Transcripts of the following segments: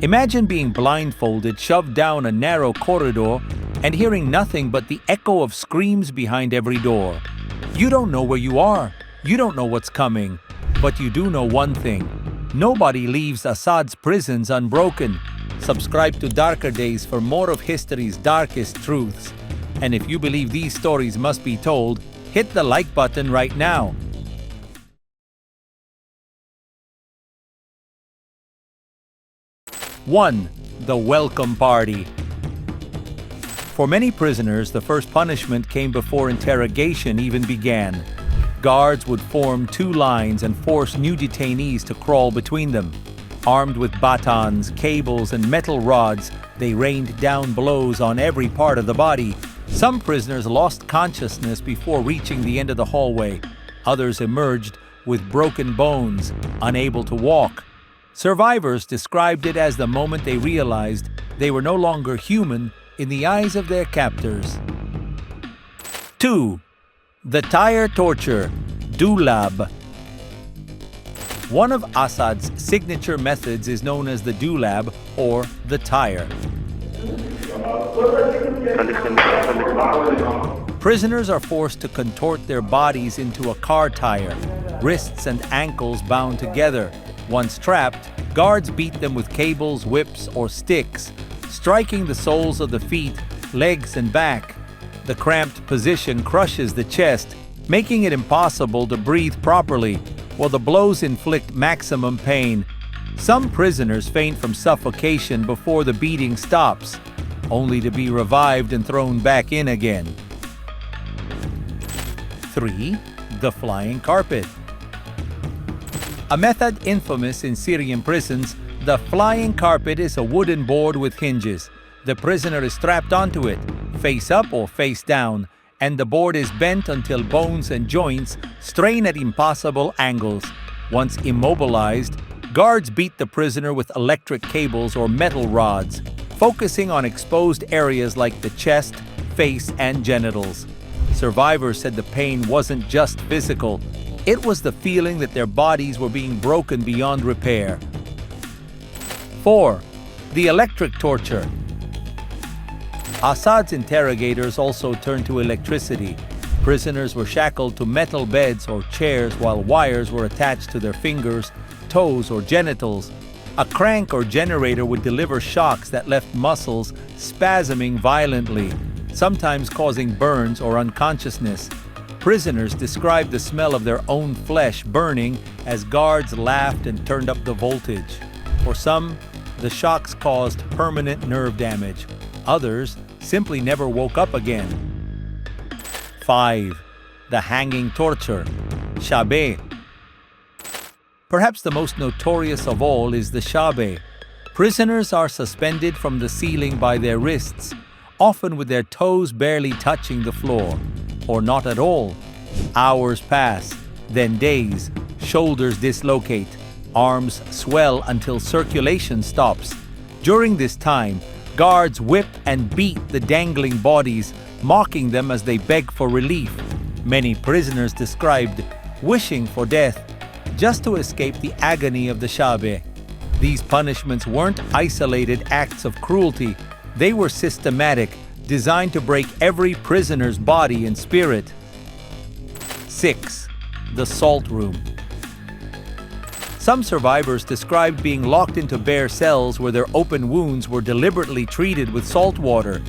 Imagine being blindfolded, shoved down a narrow corridor, and hearing nothing but the echo of screams behind every door. You don't know where you are. You don't know what's coming. But you do know one thing. Nobody leaves Assad's prisons unbroken. Subscribe to Darker Days for more of history's darkest truths. And if you believe these stories must be told, hit the like button right now. 1. The Welcome Party. For many prisoners, the first punishment came before interrogation even began. Guards would form two lines and force new detainees to crawl between them. Armed with batons, cables, and metal rods, they rained down blows on every part of the body. Some prisoners lost consciousness before reaching the end of the hallway. Others emerged with broken bones, unable to walk. Survivors described it as the moment they realized they were no longer human in the eyes of their captors. 2. The tire torture, Dulab. One of Assad's signature methods is known as the Dulab, or the tire. Prisoners are forced to contort their bodies into a car tire, wrists and ankles bound together. Once trapped, guards beat them with cables, whips, or sticks, striking the soles of the feet, legs, and back. The cramped position crushes the chest, making it impossible to breathe properly, while the blows inflict maximum pain. Some prisoners faint from suffocation before the beating stops, only to be revived and thrown back in again. 3. The flying carpet. A method infamous in Syrian prisons, the flying carpet is a wooden board with hinges. The prisoner is strapped onto it, face up or face down, and the board is bent until bones and joints strain at impossible angles. Once immobilized, guards beat the prisoner with electric cables or metal rods, focusing on exposed areas like the chest, face, and genitals. Survivors said the pain wasn't just physical. It was the feeling that their bodies were being broken beyond repair. 4. The electric torture. Assad's interrogators also turned to electricity. Prisoners were shackled to metal beds or chairs while wires were attached to their fingers, toes, or genitals. A crank or generator would deliver shocks that left muscles spasming violently, sometimes causing burns or unconsciousness. Prisoners described the smell of their own flesh burning as guards laughed and turned up the voltage. For some, the shocks caused permanent nerve damage. Others simply never woke up again. 5. The hanging torture, Shabe. Perhaps the most notorious of all is the Shabe. Prisoners are suspended from the ceiling by their wrists, often with their toes barely touching the floor, or not at all. Hours pass, then days. Shoulders dislocate, arms swell until circulation stops. During this time, guards whip and beat the dangling bodies, mocking them as they beg for relief. Many prisoners described wishing for death just to escape the agony of the Shabe. These punishments weren't isolated acts of cruelty. They were systematic, designed to break every prisoner's body and spirit. 6. The salt room. Some survivors described being locked into bare cells where their open wounds were deliberately treated with salt water.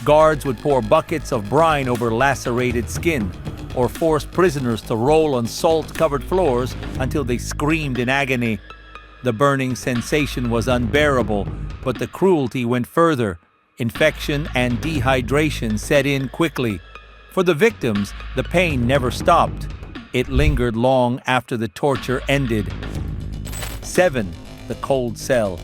Guards would pour buckets of brine over lacerated skin, or force prisoners to roll on salt-covered floors until they screamed in agony. The burning sensation was unbearable, but the cruelty went further. Infection and dehydration set in quickly. For the victims, the pain never stopped. It lingered long after the torture ended. 7. The cold cell.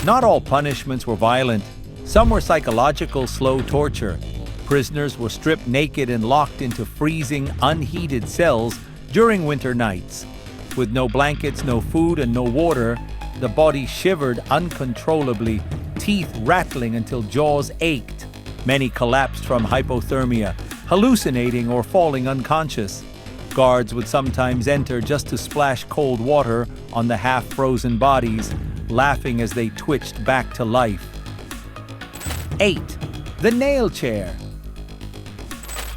Not all punishments were violent. Some were psychological slow torture. Prisoners were stripped naked and locked into freezing, unheated cells during winter nights. With no blankets, no food, and no water, the body shivered uncontrollably, teeth rattling until jaws ached. Many collapsed from hypothermia, hallucinating or falling unconscious. Guards would sometimes enter just to splash cold water on the half-frozen bodies, laughing as they twitched back to life. 8. The nail chair.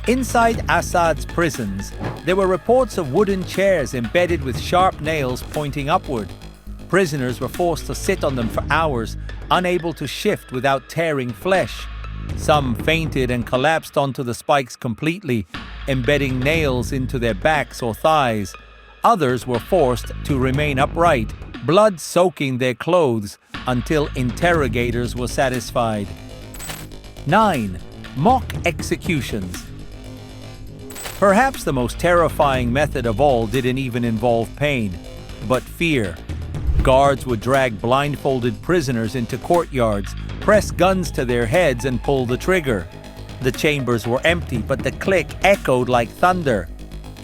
Inside Assad's prisons, there were reports of wooden chairs embedded with sharp nails pointing upward. Prisoners were forced to sit on them for hours, unable to shift without tearing flesh. Some fainted and collapsed onto the spikes completely, embedding nails into their backs or thighs. Others were forced to remain upright, blood soaking their clothes until interrogators were satisfied. 9. Mock executions. Perhaps the most terrifying method of all didn't even involve pain, but fear. Guards would drag blindfolded prisoners into courtyards, press guns to their heads and pull the trigger. The chambers were empty, but the click echoed like thunder.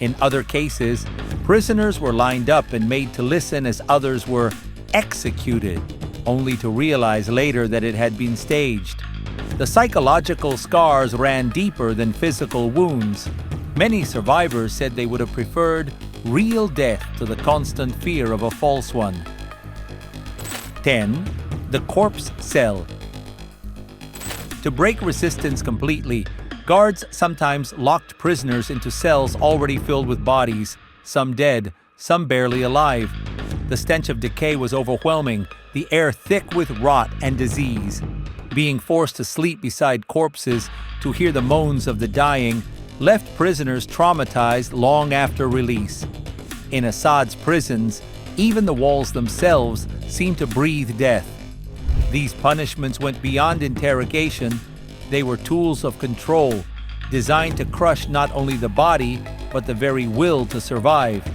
In other cases, prisoners were lined up and made to listen as others were executed, only to realize later that it had been staged. The psychological scars ran deeper than physical wounds. Many survivors said they would have preferred real death to the constant fear of a false one. 10. The corpse cell. To break resistance completely, guards sometimes locked prisoners into cells already filled with bodies, some dead, some barely alive. The stench of decay was overwhelming, the air thick with rot and disease. Being forced to sleep beside corpses to hear the moans of the dying left prisoners traumatized long after release. In Assad's prisons, even the walls themselves seemed to breathe death. These punishments went beyond interrogation. They were tools of control, designed to crush not only the body, but the very will to survive.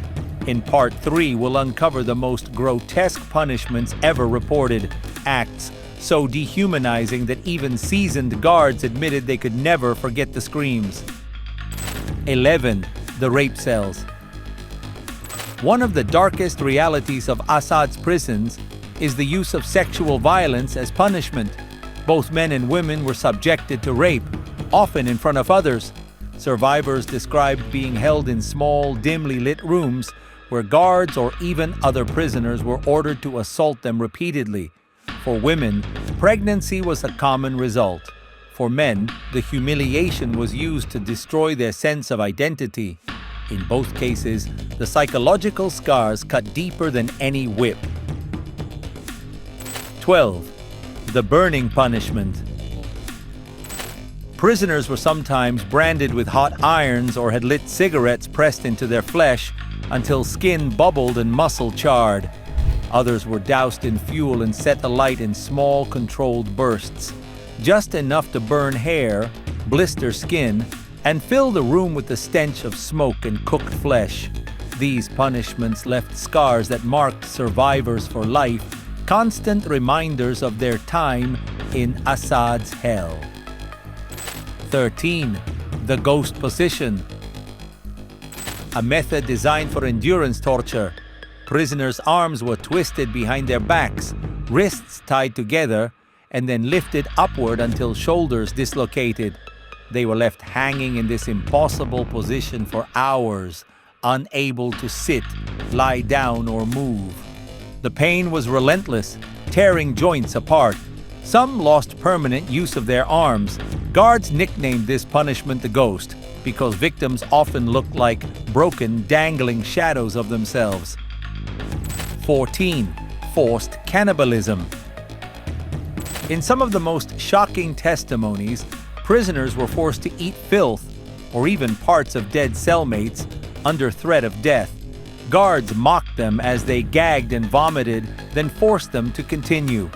In Part 3, we'll uncover the most grotesque punishments ever reported, acts so dehumanizing that even seasoned guards admitted they could never forget the screams. 11. The rape cells. One of the darkest realities of Assad's prisons is the use of sexual violence as punishment. Both men and women were subjected to rape, often in front of others. Survivors described being held in small, dimly lit rooms where guards or even other prisoners were ordered to assault them repeatedly. For women, pregnancy was a common result. For men, the humiliation was used to destroy their sense of identity. In both cases, the psychological scars cut deeper than any whip. 12. The burning punishment. Prisoners were sometimes branded with hot irons or had lit cigarettes pressed into their flesh until skin bubbled and muscle charred. Others were doused in fuel and set alight in small, controlled bursts, just enough to burn hair, blister skin, and fill the room with the stench of smoke and cooked flesh. These punishments left scars that marked survivors for life, constant reminders of their time in Assad's hell. 13. The ghost position. A method designed for endurance torture. Prisoners' arms were twisted behind their backs, wrists tied together, and then lifted upward until shoulders dislocated. They were left hanging in this impossible position for hours, unable to sit, lie down, or move. The pain was relentless, tearing joints apart. Some lost permanent use of their arms. Guards nicknamed this punishment the ghost because victims often looked like broken, dangling shadows of themselves. 14. Forced cannibalism. In some of the most shocking testimonies, prisoners were forced to eat filth or even parts of dead cellmates under threat of death. Guards mocked them as they gagged and vomited, then forced them to continue.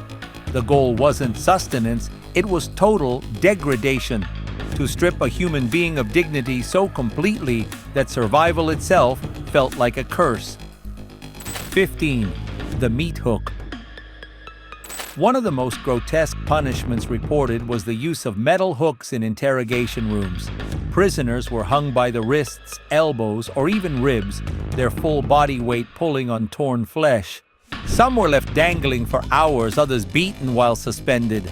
The goal wasn't sustenance, it was total degradation, to strip a human being of dignity so completely that survival itself felt like a curse. 15. The meat hook. One of the most grotesque punishments reported was the use of metal hooks in interrogation rooms. Prisoners were hung by the wrists, elbows, or even ribs, their full body weight pulling on torn flesh. Some were left dangling for hours, others beaten while suspended.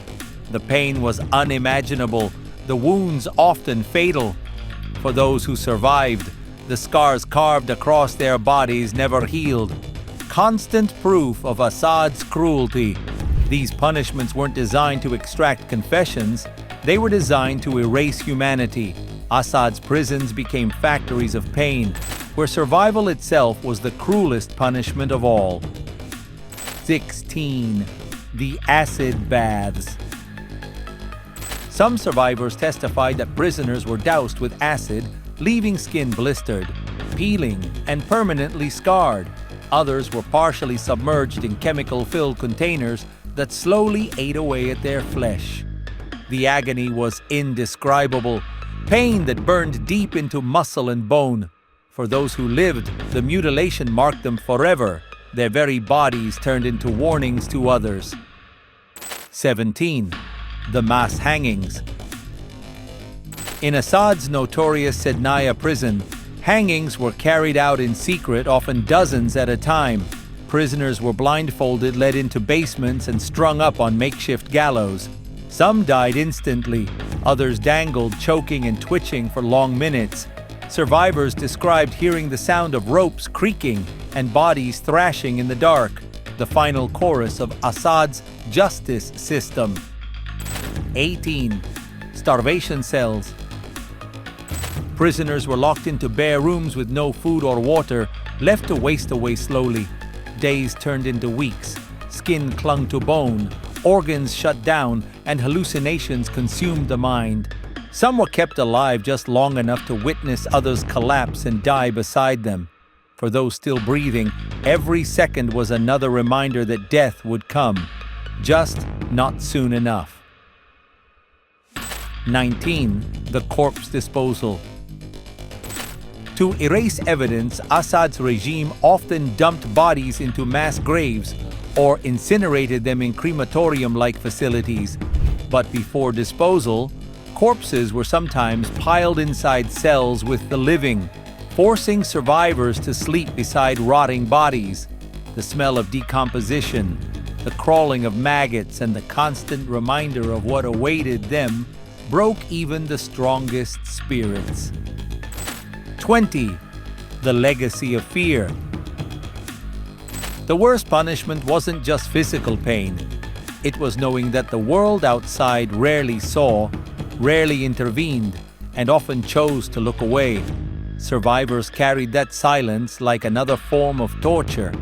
The pain was unimaginable, the wounds often fatal. For those who survived, the scars carved across their bodies never healed. constant proof of Assad's cruelty. These punishments weren't designed to extract confessions, they were designed to erase humanity. Assad's prisons became factories of pain, where survival itself was the cruelest punishment of all. 16. The acid baths. Some survivors testified that prisoners were doused with acid, leaving skin blistered, peeling, and permanently scarred. Others were partially submerged in chemical-filled containers that slowly ate away at their flesh. The agony was indescribable, pain that burned deep into muscle and bone. For those who lived, the mutilation marked them forever. Their very bodies turned into warnings to others. 17. The mass hangings. In Assad's notorious Sednaya prison, hangings were carried out in secret, often dozens at a time. Prisoners were blindfolded, led into basements, and strung up on makeshift gallows. Some died instantly, others dangled, choking and twitching for long minutes. Survivors described hearing the sound of ropes creaking and bodies thrashing in the dark, the final chorus of Assad's justice system. 18. Starvation cells. Prisoners were locked into bare rooms with no food or water, left to waste away slowly. Days turned into weeks, skin clung to bone, organs shut down, and hallucinations consumed the mind. Some were kept alive just long enough to witness others collapse and die beside them. For those still breathing, every second was another reminder that death would come, just not soon enough. 19. The corpse disposal. To erase evidence, Assad's regime often dumped bodies into mass graves or incinerated them in crematorium-like facilities. But before disposal, corpses were sometimes piled inside cells with the living, forcing survivors to sleep beside rotting bodies. The smell of decomposition, the crawling of maggots, and the constant reminder of what awaited them broke even the strongest spirits. 20. The legacy of fear. The worst punishment wasn't just physical pain. It was knowing that the world outside rarely saw, rarely intervened, and often chose to look away. Survivors carried that silence like another form of torture.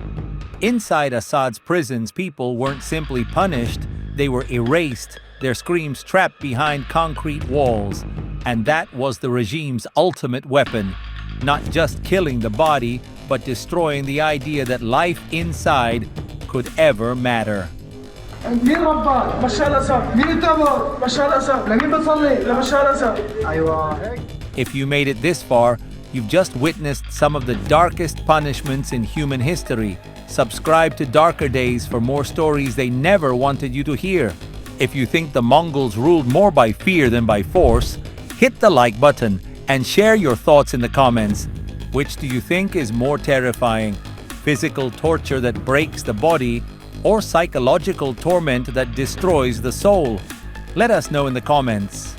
Inside Assad's prisons, people weren't simply punished, they were erased, their screams trapped behind concrete walls. And that was the regime's ultimate weapon. Not just killing the body, but destroying the idea that life inside could ever matter. مين رباك؟ بشار الأسد. مين اتبعك؟ بشار الأسد. لمين بتصلي؟ لبشار الأسد. أيوة. If you made it this far, you've just witnessed some of the darkest punishments in human history. Subscribe to Darker Days for more stories they never wanted you to hear. If you think the Mongols ruled more by fear than by force, hit the like button and share your thoughts in the comments. Which do you think is more terrifying? Physical torture that breaks the body, or psychological torment that destroys the soul? Let us know in the comments.